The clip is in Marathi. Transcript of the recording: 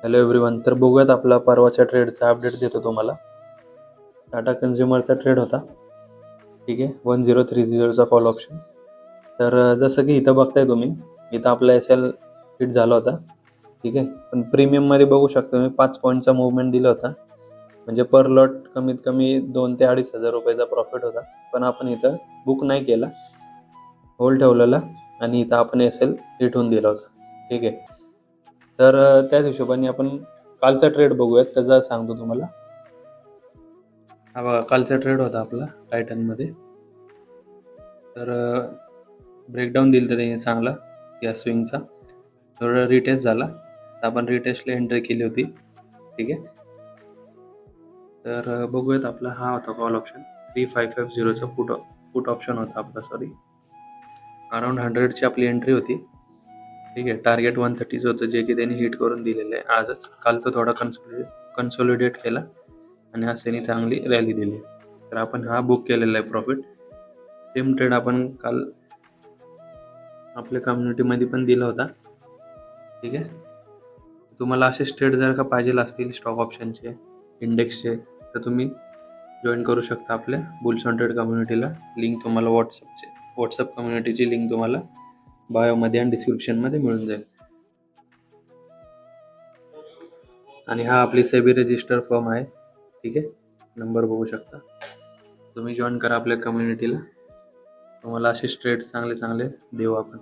Hello everyone. तर बघूयात आपला परवाच्या ट्रेडचा अपडेट देतो तुम्हाला. टाटा कन्झ्युमरचा ट्रेड होता, ठीक आहे, 1030चा कॉल ऑप्शन. तर जसं की इथं बघताय तुम्ही, इथं आपला SL हिट झाला होता, ठीक आहे. पण प्रीमियममध्ये बघू शकता मी 5 पॉईंटचा मुवमेंट दिला होता, म्हणजे पर लॉट कमीत कमी 2 ते 2,500 रुपयाचा प्रॉफिट होता. पण आपण इथं बुक नाही केला, होल्ड ठेवलेला, आणि इथं आपण SL हिट होऊन दिला होता, ठीक आहे. तर त्याच हिशोबाने आपण कालचा ट्रेड बघूयात, त्याचा सांगतो तुम्हाला. हा बघा, कालचा ट्रेड होता आपला टायटनमध्ये. तर ब्रेकडाऊन दिलं तर त्याने चांगला या स्विंगचा. थोडा रिटेस्ट झाला, तर आपण रिटेस्टला एंट्री केली होती, ठीक आहे. तर बघूयात, आपला हा होता कॉल ऑप्शन 3550चा पुट ऑप्शन होता आपला, सॉरी. अराउंड 100ची आपली एंट्री होती, ठीक आहे. टार्गेट 130 होतं, जे की त्यांनी हिट करून दिलेलं आहे आजच. काल तो थोडा कन्सोलिडेट केला आणि आज त्यांनी चांगली रॅली दिली. तर आपण हा बुक केलेला आहे प्रॉफिट. सेम ट्रेड आपण काल आपल्या कम्युनिटीमध्ये पण दिला होता, ठीक आहे. तुम्हाला असे ट्रेड जर का पाहिजे असतील स्टॉक ऑप्शनचे, इंडेक्सचे, तर तुम्ही जॉईन करू शकता आपल्या बुल्स ऑन ट्रेड कम्युनिटीला. लिंक तुम्हाला व्हॉट्सअप कम्युनिटीची लिंक तुम्हाला बायोमध्ये आणि डिस्क्रिप्शनमध्ये मिळून जाईल. आणि हा आपली सेबी रजिस्टर फर्म आहे, ठीक आहे. नंबर बघू शकता. तुम्ही जॉईन करा आपल्या कम्युनिटीला. तुम्हाला असे ट्रेड चांगले देऊ आपण.